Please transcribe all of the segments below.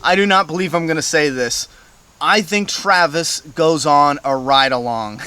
I do not believe I'm going to say this. I think Travis goes on a ride along.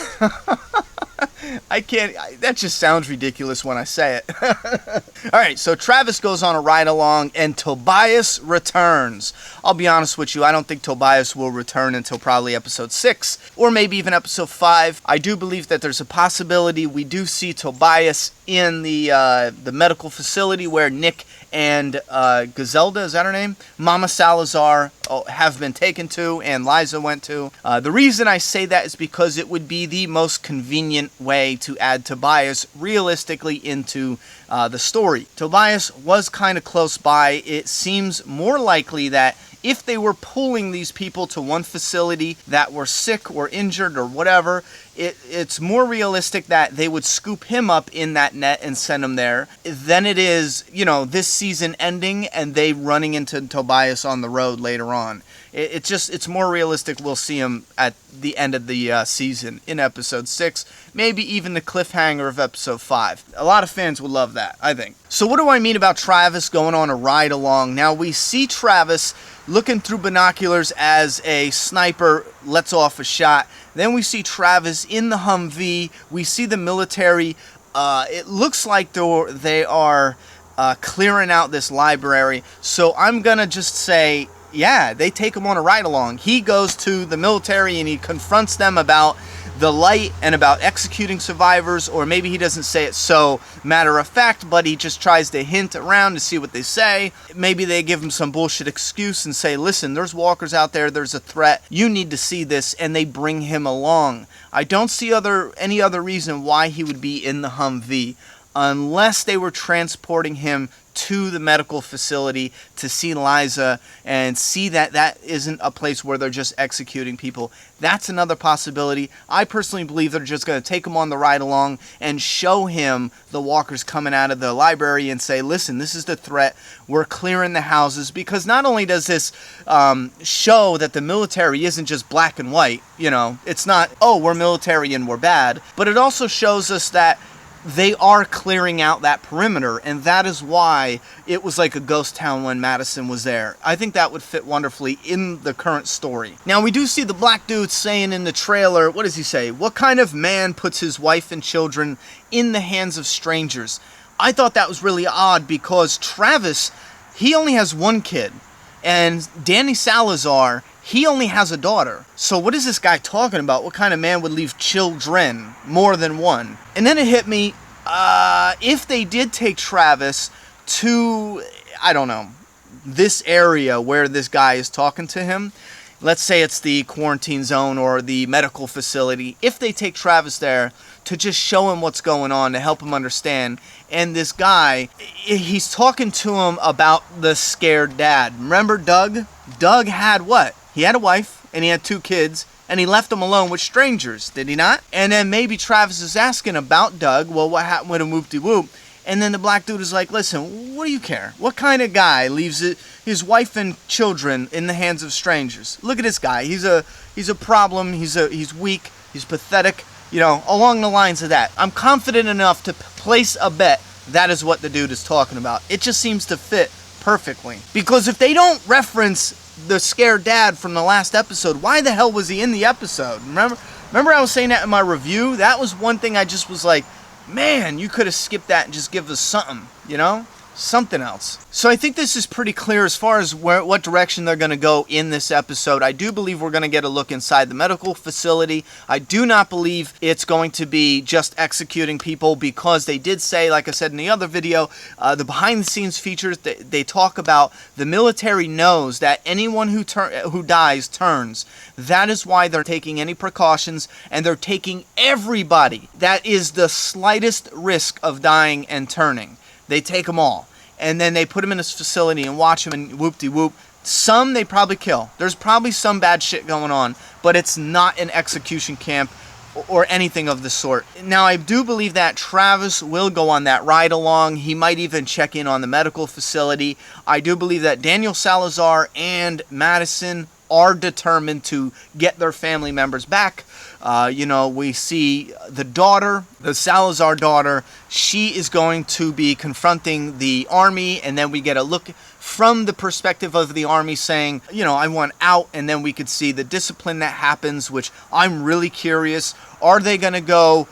I can't, that just sounds ridiculous when I say it. Alright, so Travis goes on a ride along and Tobias returns. I'll be honest with you, I don't think Tobias will return until probably episode 6 or maybe even episode 5. I do believe that there's a possibility we do see Tobias in the medical facility where Nick and Gazelda, is that her name? Mama Salazar have been taken to and Liza went to. The reason I say that is because it would be the most convenient way to add Tobias realistically into the story. Tobias was kind of close by. It seems more likely that if they were pulling these people to one facility that were sick or injured or whatever, it's more realistic that they would scoop him up in that net and send him there than it is, this season ending and they running into Tobias on the road later on. It's more realistic we'll see him at the end of the season in episode 6, maybe even the cliffhanger of episode 5. A lot of fans would love that, I think. So what do I mean about Travis going on a ride along? Now we see Travis looking through binoculars as a sniper lets off a shot. Then we see Travis in the Humvee. We see the military. It looks like they are clearing out this library. So I'm going to just say, yeah, they take him on a ride along. He goes to the military and he confronts them about the light and about executing survivors, or maybe he doesn't say it so matter of fact, but he just tries to hint around to see what they say. Maybe they give him some bullshit excuse and say, listen, there's walkers out there, there's a threat, you need to see this, and they bring him along. I don't see any other reason why he would be in the Humvee unless they were transporting him to the medical facility to see Liza and see that isn't a place where they're just executing people. That's another possibility. I personally believe they're just going to take him on the ride along and show him the walkers coming out of the library and say, listen, this is the threat. We're clearing the houses, because not only does this show that the military isn't just black and white, it's not, oh, we're military and we're bad, but it also shows us that they are clearing out that perimeter, and that is why it was like a ghost town when Madison was there. I think that would fit wonderfully in the current story. Now, we do see the black dude saying in the trailer, what does he say? What kind of man puts his wife and children in the hands of strangers? I thought that was really odd because Travis, he only has one kid, and Danny Salazar, he only has a daughter. So what is this guy talking about? What kind of man would leave children, more than one? And then it hit me, if they did take Travis to, I don't know, this area where this guy is talking to him, let's say it's the quarantine zone or the medical facility, if they take Travis there to just show him what's going on, to help him understand, and this guy, he's talking to him about the scared dad. Remember Doug? Doug had what? He had a wife, and he had 2 kids, and he left them alone with strangers, did he not? And then maybe Travis is asking about Doug, well, what happened with him, whoop-de-whoop? And then the black dude is like, listen, what do you care? What kind of guy leaves his wife and children in the hands of strangers? Look at this guy. He's a problem. He's weak. He's pathetic. Along the lines of that. I'm confident enough to place a bet that is what the dude is talking about. It just seems to fit perfectly. Because if they don't reference the scared dad from the last episode, why the hell was he in the episode? Remember I was saying that in my review? That was one thing I just was like, man, you could have skipped that and just give us something, something else. So I think this is pretty clear as far as what direction they're going to go in this episode. I do believe we're going to get a look inside the medical facility. I do not believe it's going to be just executing people, because they did say, like I said in the other video, the behind the scenes features, they talk about the military knows that anyone who dies turns. That is why they're taking any precautions, and they're taking everybody that is the slightest risk of dying and turning. They take them all, and then they put them in this facility and watch them, and whoop-de-whoop. Some they probably kill. There's probably some bad shit going on, but it's not an execution camp or anything of the sort. Now, I do believe that Travis will go on that ride along. He might even check in on the medical facility. I do believe that Daniel Salazar and Madison are determined to get their family members back. We see the daughter, the Salazar daughter, she is going to be confronting the army, and then we get a look from the perspective of the army saying, I want out, and then we could see the discipline that happens, which I'm really curious. Are they going to go,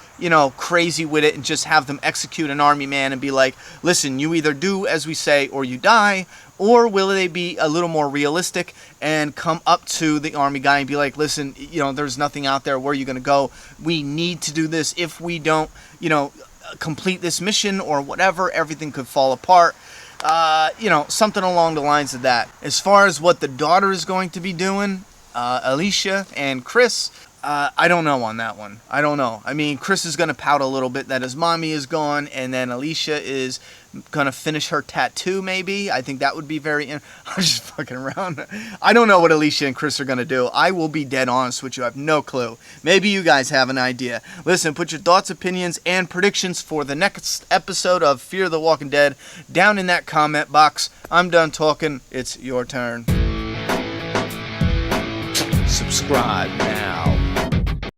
crazy with it and just have them execute an army man and be like, listen, you either do as we say or you die? Or will they be a little more realistic and come up to the army guy and be like, listen, there's nothing out there. Where are you going to go? We need to do this. If we don't, complete this mission or whatever, everything could fall apart. Something along the lines of that. As far as what the daughter is going to be doing, Alicia and Chris, I don't know on that one. I don't know. I mean, Chris is going to pout a little bit that his mommy is gone, and then Alicia is going to finish her tattoo, maybe. I think that would be I'm just fucking around. I don't know what Alicia and Chris are going to do. I will be dead honest with you. I have no clue. Maybe you guys have an idea. Listen, put your thoughts, opinions, and predictions for the next episode of Fear the Walking Dead down in that comment box. I'm done talking. It's your turn. Subscribe now.